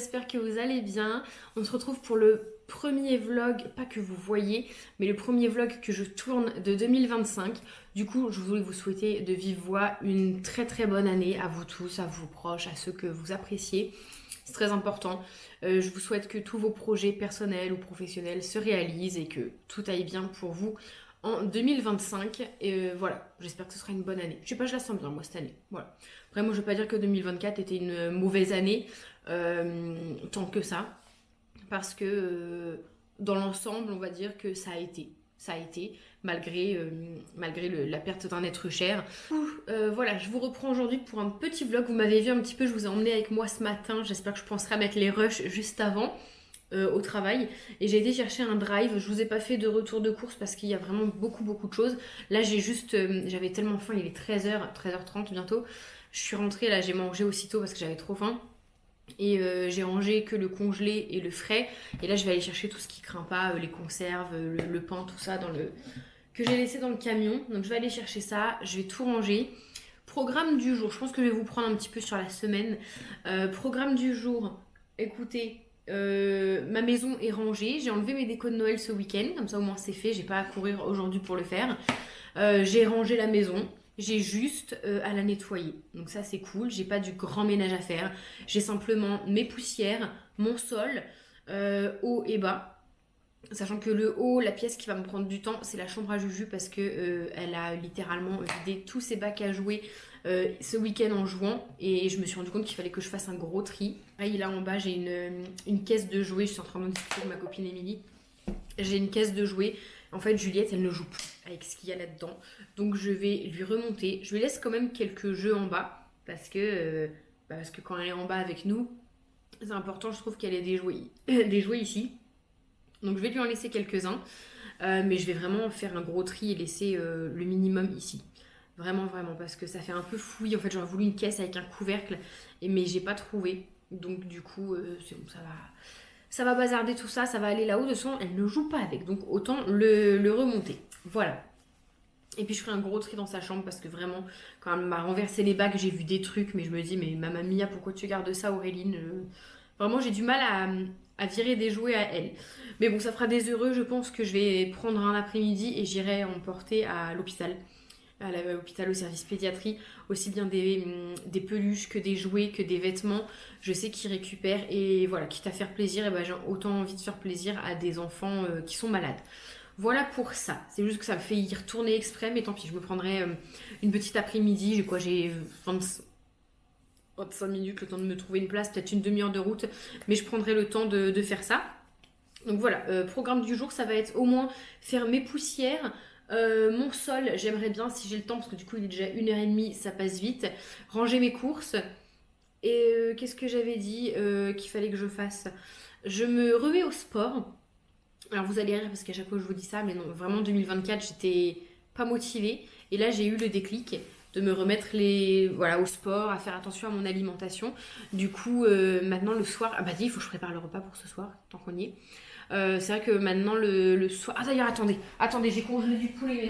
j'espère que vous allez bien. On se retrouve pour le premier vlog, pas que vous voyez, mais le premier vlog que je tourne de 2025. Du coup, je voulais vous souhaiter de vive voix une très très bonne année à vous tous, à vos proches, à ceux que vous appréciez. C'est très important. Je vous souhaite que tous vos projets personnels ou professionnels se réalisent et que tout aille bien pour vous en 2025. Et voilà, j'espère que ce sera une bonne année. Je sais pas, je la sens bien moi cette année. Voilà. Après, moi, je vais pas dire que 2024 était une mauvaise année, tant que ça, parce que dans l'ensemble, on va dire que ça a été. Ça a été, malgré la perte d'un être cher. Voilà, je vous reprends aujourd'hui pour un petit vlog. Vous m'avez vu un petit peu, je vous ai emmené avec moi ce matin. J'espère que je penserai à mettre les rushs juste avant au travail. Et j'ai été chercher un drive. Je vous ai pas fait de retour de course parce qu'il y a vraiment beaucoup de choses. Là, j'ai juste, j'avais tellement faim, il est 13h, 13h30 bientôt. Je suis rentrée, là, j'ai mangé aussitôt parce que j'avais trop faim. Et j'ai rangé que le congelé et le frais. Et là, je vais aller chercher tout ce qui craint pas, les conserves, le pain, tout ça que j'ai laissé dans le camion. Donc je vais aller chercher ça, je vais tout ranger. Programme du jour, je pense que je vais vous prendre un petit peu sur la semaine. Programme du jour, écoutez, ma maison est rangée. J'ai enlevé mes décos de Noël ce week-end, comme ça au moins c'est fait, j'ai pas à courir aujourd'hui pour le faire. J'ai rangé la maison. J'ai juste à la nettoyer. Donc ça c'est cool, j'ai pas du grand ménage à faire. J'ai simplement mes poussières, mon sol, haut et bas. Sachant que le haut, la pièce qui va me prendre du temps, c'est la chambre à Juju parce que elle a littéralement vidé tous ses bacs à jouer ce week-end en jouant. Et je me suis rendu compte qu'il fallait que je fasse un gros tri. Et là en bas, j'ai une caisse de jouets. Je suis en train de discuter avec ma copine Émilie. J'ai une caisse de jouets. En fait, Juliette, elle ne joue plus avec ce qu'il y a là-dedans. Donc, je vais lui remonter. Je lui laisse quand même quelques jeux en bas. Parce que quand elle est en bas avec nous, c'est important, je trouve qu'elle ait des jouets ici. Donc, je vais lui en laisser quelques-uns. Mais je vais vraiment faire un gros tri et laisser le minimum ici. Vraiment, parce que ça fait un peu fouillis. En fait, j'aurais voulu une caisse avec un couvercle, mais j'ai pas trouvé. Donc, du coup, c'est bon, ça va. Ça va bazarder tout ça, ça va aller là-haut. De toute façon, elle ne joue pas avec, donc autant le remonter. Voilà. Et puis je ferai un gros tri dans sa chambre parce que vraiment, quand elle m'a renversé les bacs, j'ai vu des trucs, mais je me dis, mais Mamma Mia, pourquoi tu gardes ça, Auréline? Vraiment, j'ai du mal à virer des jouets à elle. Mais bon, ça fera des heureux. Je pense que je vais prendre un après-midi et j'irai en porter à l'hôpital. À l'hôpital au service pédiatrie, aussi bien des peluches que des jouets, que des vêtements. Je sais qu'ils récupèrent et voilà, quitte à faire plaisir, et ben, j'ai autant envie de faire plaisir à des enfants qui sont malades. Voilà pour ça. C'est juste que ça me fait y retourner exprès, mais tant pis, je me prendrai une petite après-midi. J'ai 25 minutes le temps de me trouver une place, peut-être une demi-heure de route, mais je prendrai le temps de faire ça. Donc voilà, programme du jour, ça va être au moins faire mes poussières. Mon sol, j'aimerais bien si j'ai le temps, parce que du coup il est déjà 1h30, ça passe vite. Ranger mes courses. Et qu'est-ce que j'avais dit qu'il fallait que je fasse? Je me remets au sport. Alors vous allez rire parce qu'à chaque fois je vous dis ça, mais non, vraiment 2024 j'étais pas motivée. Et là j'ai eu le déclic de me remettre voilà, au sport, à faire attention à mon alimentation. Du coup maintenant le soir, ah bah dis, il faut que je prépare le repas pour ce soir, tant qu'on y est. C'est vrai que maintenant le soir... Ah d'ailleurs attendez, j'ai congelé du poulet.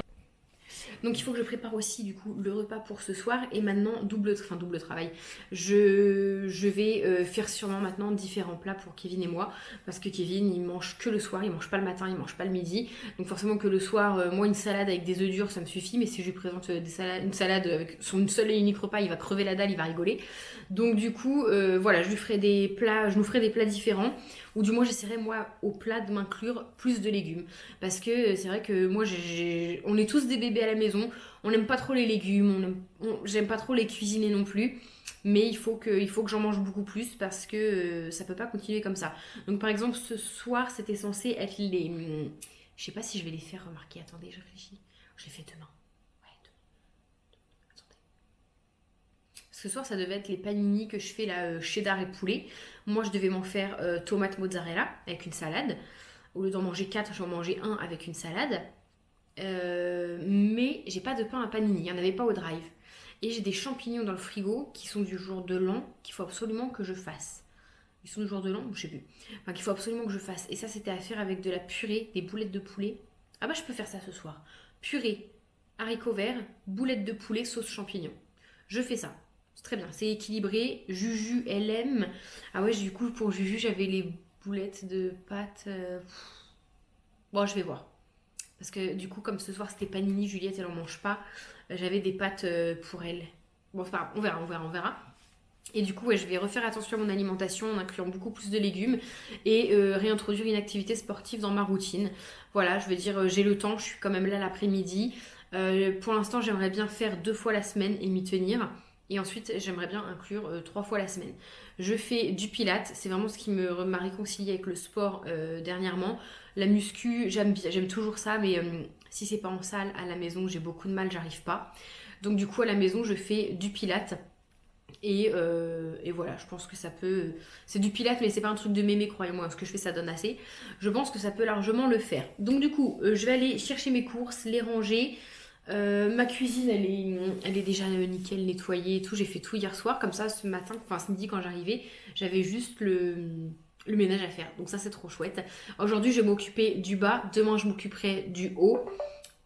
Donc il faut que je prépare aussi du coup le repas pour ce soir. Et maintenant double travail. Je vais faire sûrement maintenant différents plats pour Kevin et moi. Parce que Kevin il mange que le soir, il mange pas le matin, il mange pas le midi. Donc forcément que le soir, moi une salade avec des œufs durs ça me suffit. Mais si je lui présente une salade avec son seul et unique repas, il va crever la dalle, il va rigoler. Donc du coup voilà, je nous ferai des plats différents. Ou du moins j'essaierai moi au plat de m'inclure plus de légumes. Parce que c'est vrai que moi on est tous des bébés à la maison, on n'aime pas trop les légumes, j'aime pas trop les cuisiner non plus. Mais il faut que j'en mange beaucoup plus parce que ça peut pas continuer comme ça. Donc par exemple ce soir c'était censé être je sais pas si je vais les faire remarquer, attendez je réfléchis. Je les fais demain. Ce soir, ça devait être les panini que je fais là, cheddar et poulet. Moi, je devais m'en faire tomate mozzarella avec une salade. Au lieu d'en manger 4, j'en mangeais un avec une salade. Mais j'ai pas de pain à panini, il n'y en avait pas au drive. Et j'ai des champignons dans le frigo qui sont du jour de l'an qu'il faut absolument que je fasse. Ils sont du jour de l'an, je sais plus. Enfin, qu'il faut absolument que je fasse. Et ça, c'était à faire avec de la purée, des boulettes de poulet. Ah bah, je peux faire ça ce soir. Purée, haricots verts, boulettes de poulet, sauce champignons. Je fais ça. C'est très bien, c'est équilibré. Juju, elle aime. Ah ouais, du coup, pour Juju, j'avais les boulettes de pâtes. Bon, je vais voir. Parce que du coup, comme ce soir c'était panini, Juliette elle en mange pas, j'avais des pâtes pour elle. Bon, c'est pas grave, on verra. Et du coup, ouais, je vais refaire attention à mon alimentation en incluant beaucoup plus de légumes et réintroduire une activité sportive dans ma routine. Voilà, je veux dire, j'ai le temps, je suis quand même là l'après-midi. Pour l'instant, j'aimerais bien faire 2 fois la semaine et m'y tenir. Et ensuite, j'aimerais bien inclure 3 fois la semaine. Je fais du pilates, c'est vraiment ce qui m'a réconcilié avec le sport dernièrement. La muscu, j'aime toujours ça, mais si c'est pas en salle, à la maison, j'ai beaucoup de mal, j'arrive pas. Donc du coup, à la maison, je fais du pilates. Et voilà, je pense que ça peut. C'est du pilates, mais c'est pas un truc de mémé, croyez-moi. Ce que je fais, ça donne assez. Je pense que ça peut largement le faire. Donc, du coup, je vais aller chercher mes courses, les ranger. Ma cuisine, elle est déjà nickel nettoyée et tout. J'ai fait tout hier soir. Comme ça, ce matin, enfin ce midi, quand j'arrivais, j'avais juste le ménage à faire. Donc, ça, c'est trop chouette. Aujourd'hui, je vais m'occuper du bas. Demain, je m'occuperai du haut.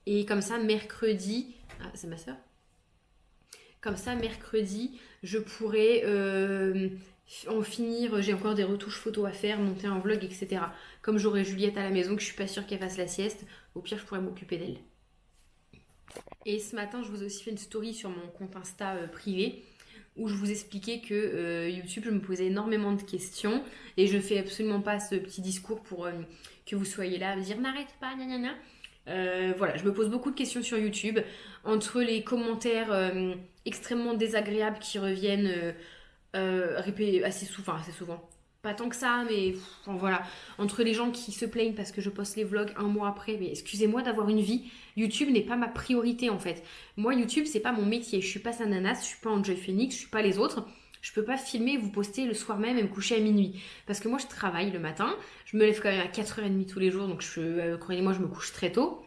Et comme ça, mercredi. Ah, c'est ma soeur. Comme ça, mercredi, je pourrais en finir. J'ai encore des retouches photos à faire, monter un vlog, etc. Comme j'aurai Juliette à la maison, que je suis pas sûre qu'elle fasse la sieste, au pire, je pourrais m'occuper d'elle. Et ce matin, je vous ai aussi fait une story sur mon compte Insta privé où je vous expliquais que YouTube, je me posais énormément de questions et je fais absolument pas ce petit discours pour que vous soyez là à me dire n'arrête pas, gna gna gna. Voilà, je me pose beaucoup de questions sur YouTube. Entre les commentaires extrêmement désagréables qui reviennent assez souvent. Pas tant que ça, mais enfin, voilà. Entre les gens qui se plaignent parce que je poste les vlogs un mois après, mais excusez-moi d'avoir une vie. YouTube n'est pas ma priorité en fait. Moi, YouTube, c'est pas mon métier. Je suis pas Sananas, je suis pas Enjoy Phoenix, je suis pas les autres. Je peux pas filmer et vous poster le soir même et me coucher à minuit. Parce que moi, je travaille le matin. Je me lève quand même à 4h30 tous les jours, donc croyez-moi, je me couche très tôt.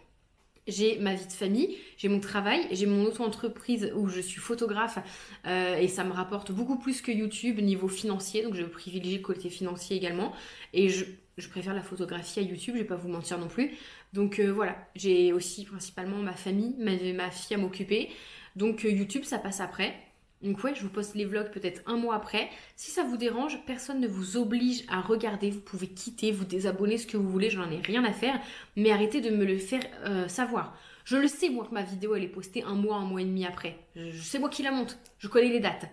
J'ai ma vie de famille, j'ai mon travail, j'ai mon auto-entreprise où je suis photographe et ça me rapporte beaucoup plus que YouTube niveau financier, donc je privilégie le côté financier également. Et je préfère la photographie à YouTube, je vais pas vous mentir non plus. Donc voilà, j'ai aussi principalement ma famille, ma fille à m'occuper. Donc YouTube, ça passe après. Donc ouais, je vous poste les vlogs peut-être un mois après. Si ça vous dérange, personne ne vous oblige à regarder. Vous pouvez quitter, vous désabonner, ce que vous voulez, j'en ai rien à faire. Mais arrêtez de me le faire savoir. Je le sais, moi, que ma vidéo, elle est postée un mois et demi après. Je sais moi qui la monte. Je connais les dates.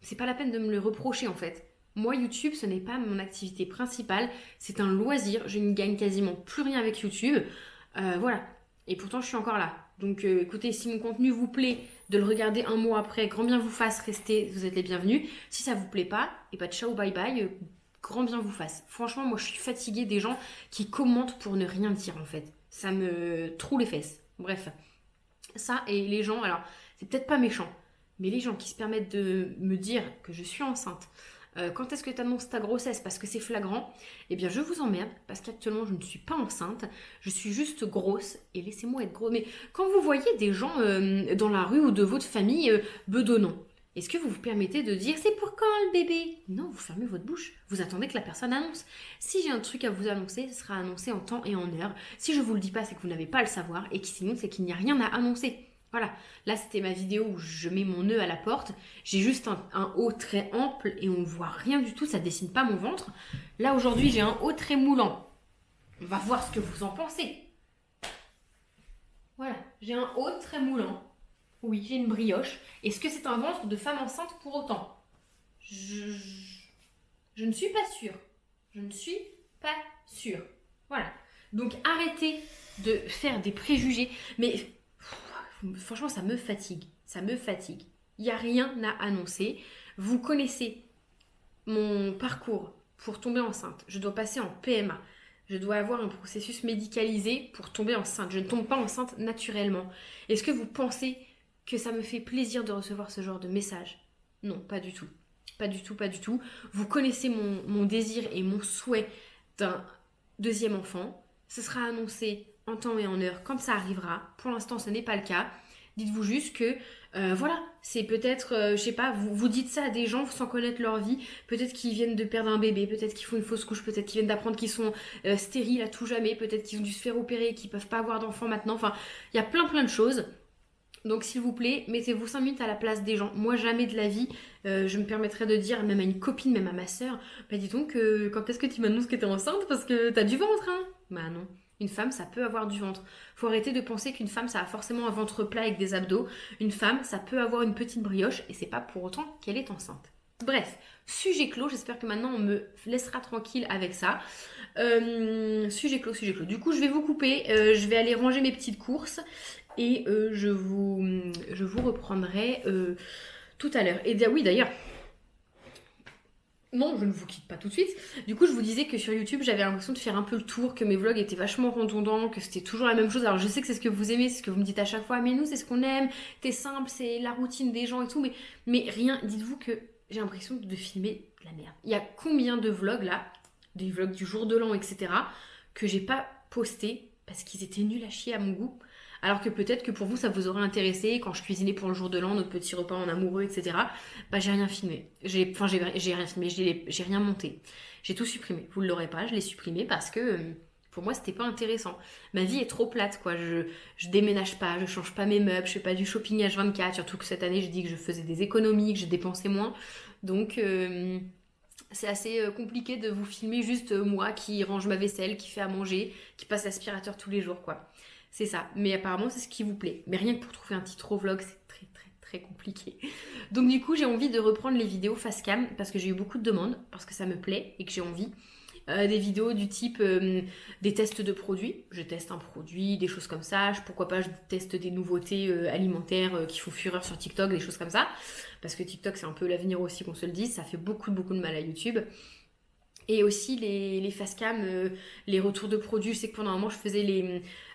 C'est pas la peine de me le reprocher, en fait. Moi, YouTube, ce n'est pas mon activité principale. C'est un loisir. Je ne gagne quasiment plus rien avec YouTube. Voilà. Et pourtant, je suis encore là. Donc, écoutez, si mon contenu vous plaît, de le regarder un mois après, grand bien vous fasse, restez, vous êtes les bienvenus. Si ça vous plaît pas, et pas de ciao, bye bye, grand bien vous fasse. Franchement, moi, je suis fatiguée des gens qui commentent pour ne rien dire, en fait. Ça me troue les fesses. Bref. Ça, et les gens, alors, c'est peut-être pas méchant, mais les gens qui se permettent de me dire que je suis enceinte, quand est-ce que tu annonces ta grossesse parce que c'est flagrant, eh bien je vous emmerde parce qu'actuellement je ne suis pas enceinte, je suis juste grosse et laissez-moi être grosse. Mais quand vous voyez des gens dans la rue ou de votre famille bedonnant, est-ce que vous vous permettez de dire c'est pour quand le bébé? Non, vous fermez votre bouche, vous attendez que la personne annonce. Si j'ai un truc à vous annoncer, ce sera annoncé en temps et en heure. Si je vous le dis pas, c'est que vous n'avez pas à le savoir et que sinon c'est qu'il n'y a rien à annoncer. Voilà, là c'était ma vidéo où je mets mon nœud à la porte, j'ai juste un haut très ample et on voit rien du tout, ça dessine pas mon ventre. Là aujourd'hui j'ai un haut très moulant, on va voir ce que vous en pensez. Voilà, j'ai un haut très moulant, oui j'ai une brioche. Est-ce que c'est un ventre de femme enceinte pour autant? Je ne suis pas sûre, je ne suis pas sûre. Voilà, donc arrêtez de faire des préjugés, mais... Franchement, ça me fatigue. Ça me fatigue. Il n'y a rien à annoncer. Vous connaissez mon parcours pour tomber enceinte. Je dois passer en PMA. Je dois avoir un processus médicalisé pour tomber enceinte. Je ne tombe pas enceinte naturellement. Est-ce que vous pensez que ça me fait plaisir de recevoir ce genre de message? Non, pas du tout. Pas du tout, pas du tout. Vous connaissez mon désir et mon souhait d'un deuxième enfant. Ce sera annoncé en temps et en heure quand ça arrivera. Pour l'instant, ce n'est pas le cas. Dites-vous juste que, voilà, c'est peut-être, je sais pas, vous dites ça à des gens sans connaître leur vie. Peut-être qu'ils viennent de perdre un bébé, peut-être qu'ils font une fausse couche, peut-être qu'ils viennent d'apprendre qu'ils sont stériles à tout jamais, peut-être qu'ils ont dû se faire opérer et qu'ils peuvent pas avoir d'enfant maintenant. Enfin, il y a plein de choses. Donc s'il vous plaît, mettez-vous 5 minutes à la place des gens. Moi jamais de la vie, je me permettrais de dire, même à une copine, même à ma soeur, bah dis donc, quand est-ce que tu m'annonces que t'es enceinte parce que t'as du ventre, hein? Bah non. Une femme, ça peut avoir du ventre. Faut arrêter de penser qu'une femme, ça a forcément un ventre plat avec des abdos. Une femme, ça peut avoir une petite brioche et c'est pas pour autant qu'elle est enceinte. Bref, sujet clos. J'espère que maintenant on me laissera tranquille avec ça. Sujet clos, sujet clos. Du coup, je vais vous couper. Je vais aller ranger mes petites courses et je vous reprendrai tout à l'heure. Et oui, d'ailleurs. Non, je ne vous quitte pas tout de suite. Du coup, je vous disais que sur YouTube, j'avais l'impression de faire un peu le tour, que mes vlogs étaient vachement redondants, que c'était toujours la même chose. Alors, je sais que c'est ce que vous aimez, c'est ce que vous me dites à chaque fois, mais nous, c'est ce qu'on aime, t'es simple, c'est la routine des gens et tout, mais rien, dites-vous que j'ai l'impression de filmer de la merde. Il y a combien de vlogs là, des vlogs du jour de l'an, etc., que j'ai pas posté parce qu'ils étaient nuls à chier à mon goût. Alors que peut-être que pour vous, ça vous aurait intéressé quand je cuisinais pour le jour de l'an, notre petit repas en amoureux, etc. Bah, j'ai rien filmé. J'ai rien filmé, j'ai rien monté. J'ai tout supprimé. Vous ne l'aurez pas, je l'ai supprimé parce que pour moi, c'était pas intéressant. Ma vie est trop plate, quoi. Je déménage pas, je change pas mes meubles, je fais pas du shopping H24. Surtout que cette année, je dis que je faisais des économies, que j'ai dépensé moins. Donc, c'est assez compliqué de vous filmer juste moi qui range ma vaisselle, qui fait à manger, qui passe l'aspirateur tous les jours, quoi. C'est ça. Mais apparemment, c'est ce qui vous plaît. Mais rien que pour trouver un titre au vlog, c'est très, très, très compliqué. Donc, du coup, j'ai envie de reprendre les vidéos face cam parce que j'ai eu beaucoup de demandes, parce que ça me plaît et que j'ai envie. Des vidéos du type des tests de produits. Je teste un produit, des choses comme ça. Pourquoi pas, je teste des nouveautés alimentaires qui font fureur sur TikTok, des choses comme ça. Parce que TikTok, c'est un peu l'avenir aussi, qu'on se le dise. Ça fait beaucoup, beaucoup de mal à YouTube. Et aussi les face cam, les retours de produits. Je sais que pendant un moment, je faisais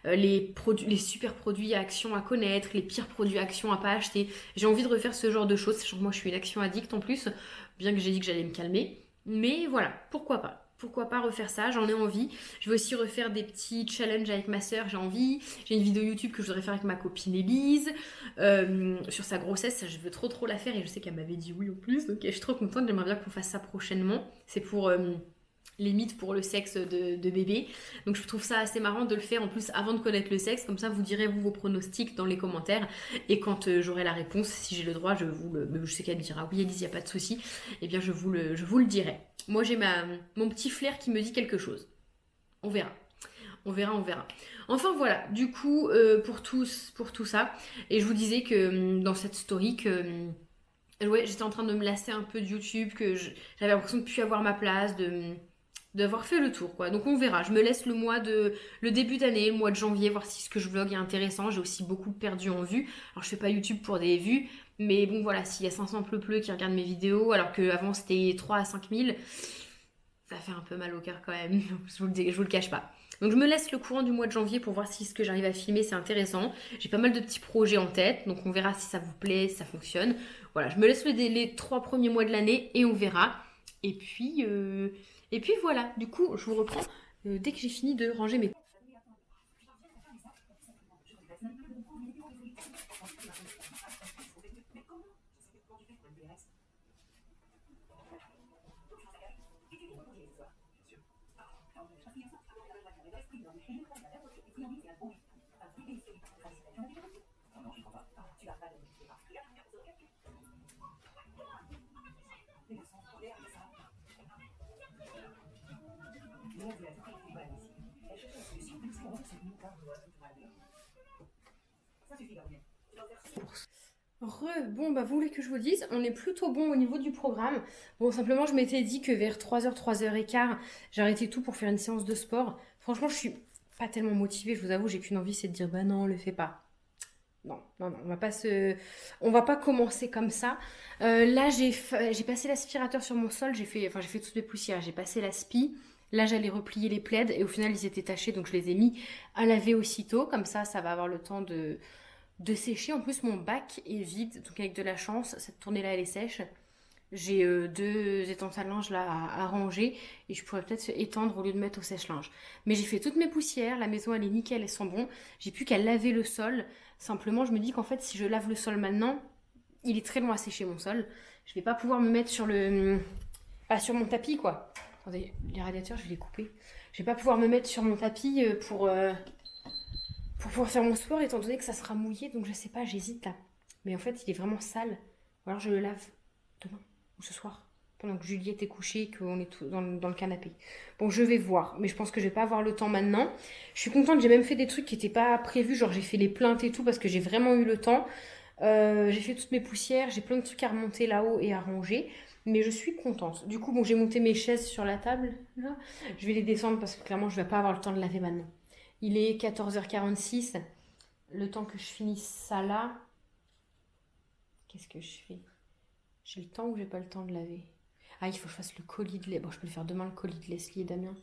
les super produits à action à connaître, les pires produits à action à pas acheter. J'ai envie de refaire ce genre de choses, sachant que moi, je suis une action addict en plus, bien que j'ai dit que j'allais me calmer. Mais voilà, pourquoi pas? Pourquoi pas refaire ça? J'en ai envie. Je vais aussi refaire des petits challenges avec ma soeur, j'ai envie. J'ai une vidéo YouTube que je voudrais faire avec ma copine Élise sur sa grossesse. Ça, je veux trop trop la faire et je sais qu'elle m'avait dit oui en plus. Donc je suis trop contente, j'aimerais bien qu'on fasse ça prochainement. C'est pour les mythes pour le sexe de bébé. Donc je trouve ça assez marrant de le faire en plus avant de connaître le sexe. Comme ça, vous direz vous vos pronostics dans les commentaires. Et quand j'aurai la réponse, si j'ai le droit, je sais qu'elle me dira oui Élise, il n'y a pas de souci. Eh bien je vous le dirai. Moi j'ai mon petit flair qui me dit quelque chose. On verra. On verra, on verra. Enfin voilà, du coup, pour tout ça. Et je vous disais que dans cette story que ouais, j'étais en train de me lasser un peu de YouTube, que j'avais l'impression de ne plus avoir ma place, d'avoir fait le tour, quoi. Donc on verra. Je me laisse le début d'année, le mois de janvier, voir si ce que je vlog est intéressant. J'ai aussi beaucoup perdu en vues. Alors je fais pas YouTube pour des vues, mais bon voilà, s'il y a 500 pleu qui regardent mes vidéos, alors qu'avant c'était 3 à 5 000, ça fait un peu mal au cœur quand même. Je vous le cache pas. Donc je me laisse le courant du mois de janvier pour voir si ce que j'arrive à filmer c'est intéressant. J'ai pas mal de petits projets en tête, donc on verra si ça vous plaît, si ça fonctionne. Voilà, je me laisse les 3 premiers mois de l'année et on verra. Et puis voilà, du coup je vous reprends dès que j'ai fini de ranger mes... Bon, bah vous voulez que je vous dise, on est plutôt bon au niveau du programme. Bon, simplement, je m'étais dit que vers 3h, 3h15, j'arrêtais tout pour faire une séance de sport. Franchement, je suis pas tellement motivée, je vous avoue, j'ai qu'une envie, c'est de dire, bah non, le fais pas. Non, on va pas commencer comme ça. Là, j'ai passé l'aspirateur sur mon sol, j'ai fait toutes mes poussières, j'ai passé l'aspi. Là, j'allais replier les plaids et au final, ils étaient tachés, donc je les ai mis à laver aussitôt. Comme ça va avoir le temps de sécher. En plus, mon bac est vide, donc avec de la chance, cette tournée-là, elle est sèche. J'ai 2 étances à linge là à ranger et je pourrais peut-être étendre au lieu de mettre au sèche-linge. Mais j'ai fait toutes mes poussières, la maison elle est nickel, elles sont bon. J'ai plus qu'à laver le sol. Simplement, je me dis qu'en fait, si je lave le sol maintenant, il est très long à sécher mon sol. Je vais pas pouvoir me mettre sur sur mon tapis quoi. Attendez, les radiateurs, je vais les couper. Je vais pas pouvoir me mettre sur mon tapis pour pour pouvoir faire mon sport, étant donné que ça sera mouillé, donc je sais pas, j'hésite là. Mais en fait, il est vraiment sale. Ou alors je le lave demain ou ce soir, pendant que Juliette est couchée, qu'on est tout dans le canapé. Bon, je vais voir, mais je pense que je vais pas avoir le temps maintenant. Je suis contente, j'ai même fait des trucs qui n'étaient pas prévus, genre j'ai fait les plaintes et tout, parce que j'ai vraiment eu le temps. J'ai fait toutes mes poussières, j'ai plein de trucs à remonter là-haut et à ranger. Mais je suis contente. Du coup, bon, j'ai monté mes chaises sur la table. Là. Je vais les descendre parce que clairement, je vais pas avoir le temps de laver maintenant. Il est 14h46. Le temps que je finisse ça là, qu'est-ce que je fais? J'ai le temps ou j'ai pas le temps de laver? Ah, il faut que je fasse le colis de lait. Bon, je peux le faire demain, le colis de Leslie et Damien.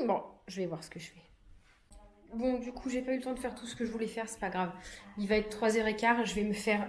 Bon, je vais voir ce que je fais. Bon, du coup, j'ai pas eu le temps de faire tout ce que je voulais faire, c'est pas grave. Il va être 3h15, je vais me faire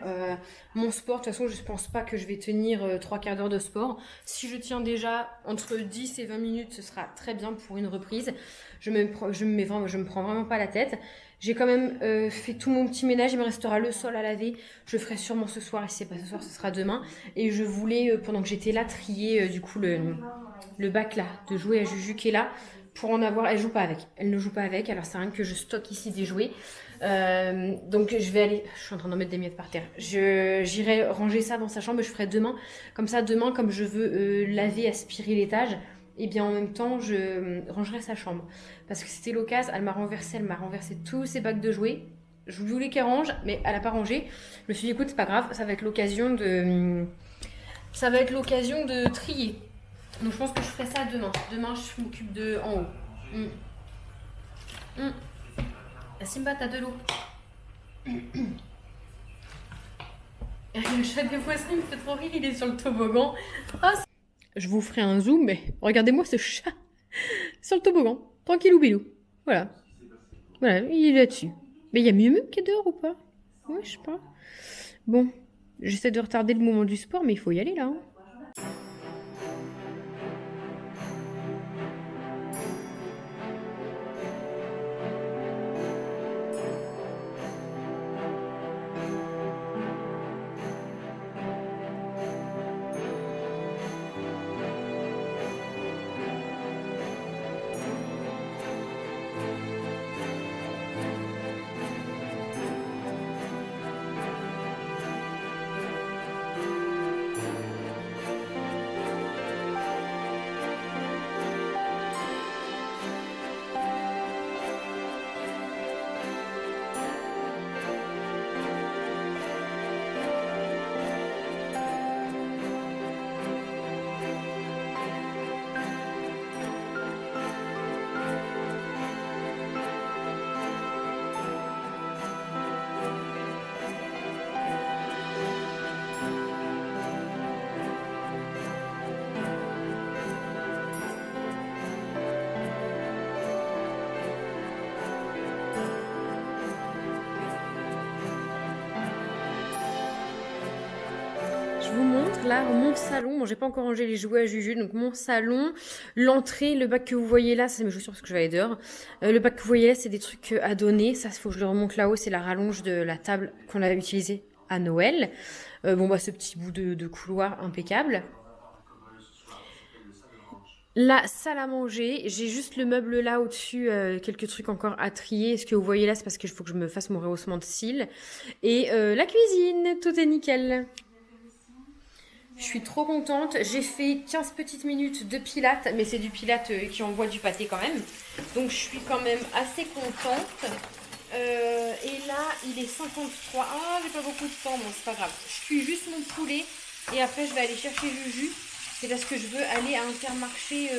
mon sport. De toute façon, je pense pas que je vais tenir 3 quarts d'heure de sport. Si je tiens déjà entre 10 et 20 minutes, ce sera très bien pour une reprise. Je me prends vraiment pas la tête. J'ai quand même fait tout mon petit ménage, il me restera le sol à laver. Je le ferai sûrement ce soir, et si c'est pas ce soir, ce sera demain. Et je voulais, pendant que j'étais là, trier du coup le bac là, de jouets à Juju qui est là. Pour en avoir, elle joue pas avec. Elle ne joue pas avec, alors c'est rien que je stocke ici des jouets. Donc je vais aller, je suis en train d'en mettre des miettes par terre. J'irai ranger ça dans sa chambre, je ferai demain. Comme ça, demain, comme je veux laver, aspirer l'étage, et bien en même temps, je rangerai sa chambre. Parce que c'était l'occasion, elle m'a renversé tous ses bacs de jouets. Je voulais qu'elle range, mais elle a pas rangé. Je me suis dit, écoute, c'est pas grave, ça va être l'occasion de trier. Donc je pense que je ferai ça demain. Demain, je m'occupe de en haut. Simba, t'as de l'eau. Le chat de poisson, il me fait trop rire, il est sur le toboggan. Oh, je vous ferai un zoom, mais regardez-moi ce chat sur le toboggan. Tranquillou bilou. Voilà. Voilà, il est là-dessus. Mais il y a Miu qui est dehors ou pas? Ouais, je sais pas. Bon, j'essaie de retarder le moment du sport, mais il faut y aller là. Hein. Je vous montre là mon salon. Bon, j'ai pas encore rangé les jouets à Juju, donc mon salon, l'entrée, le bac que vous voyez là, c'est mes chaussures parce que je vais aller dehors. Le bac que vous voyez là, c'est des trucs à donner. Ça, il faut que je le remonte là-haut. C'est la rallonge de la table qu'on a utilisée à Noël. Ce petit bout de couloir impeccable. La salle à manger, j'ai juste le meuble là au-dessus, quelques trucs encore à trier. Ce que vous voyez là, c'est parce qu'il faut que je me fasse mon rehaussement de cils. Et la cuisine, tout est nickel. Je suis trop contente. J'ai fait 15 petites minutes de pilates, mais c'est du pilates qui envoie du pâté quand même. Donc je suis quand même assez contente. Et là, il est 53. Ah, j'ai pas beaucoup de temps, bon, c'est pas grave. Je cuis juste mon poulet et après je vais aller chercher Juju. C'est parce que je veux aller à Intermarché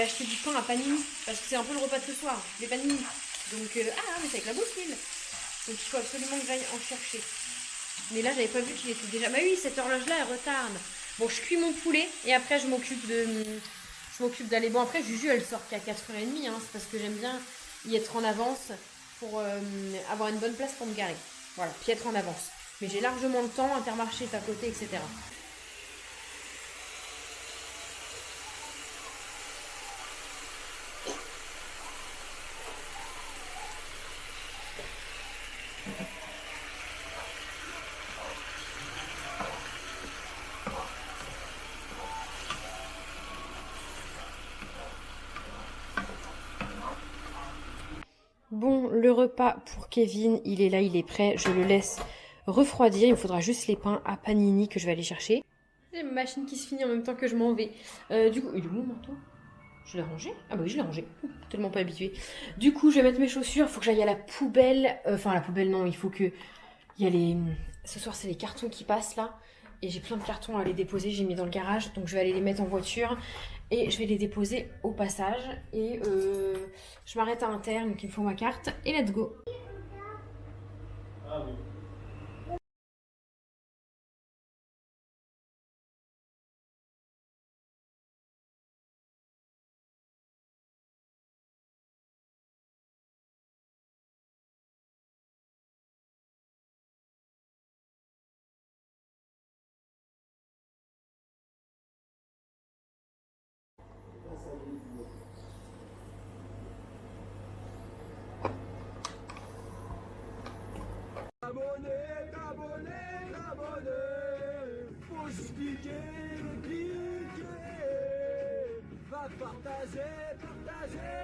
acheter du pain à Panini. Parce que c'est un peu le repas de ce soir, les Panini. Donc, mais c'est avec la boussole. Donc il faut absolument que j'aille en chercher. Mais là, j'avais pas vu qu'il était déjà. Bah oui, cette horloge-là, elle retarde. Bon, je cuis mon poulet et après, je m'occupe d'aller. Bon, après, Juju, elle sort qu'à 4h30. Hein, c'est parce que j'aime bien y être en avance pour avoir une bonne place pour me garer. Voilà, puis être en avance. Mais j'ai largement le temps, Intermarché est à côté, etc. Bon, le repas pour Kevin, il est là, il est prêt. Je le laisse refroidir. Il me faudra juste les pains à panini que je vais aller chercher. J'ai ma machine qui se finit en même temps que je m'en vais. Du coup, il est où mon manteau? Je l'ai rangé? Ah bah oui, je l'ai rangé. Tellement pas habituée. Du coup, je vais mettre mes chaussures. Il faut que j'aille à la poubelle. Enfin, la poubelle, non. Il faut que... Il y a les... Ce soir, c'est les cartons qui passent, là. Et j'ai plein de cartons à les déposer. J'ai mis dans le garage. Donc, je vais aller les mettre en voiture. Et je vais les déposer au passage. Et je m'arrête à Inter. Donc, il me faut ma carte. Et let's go. Ah oui. Abonné, abonné, abonné. Faut juste cliquer, cliquer. Va partager, partager.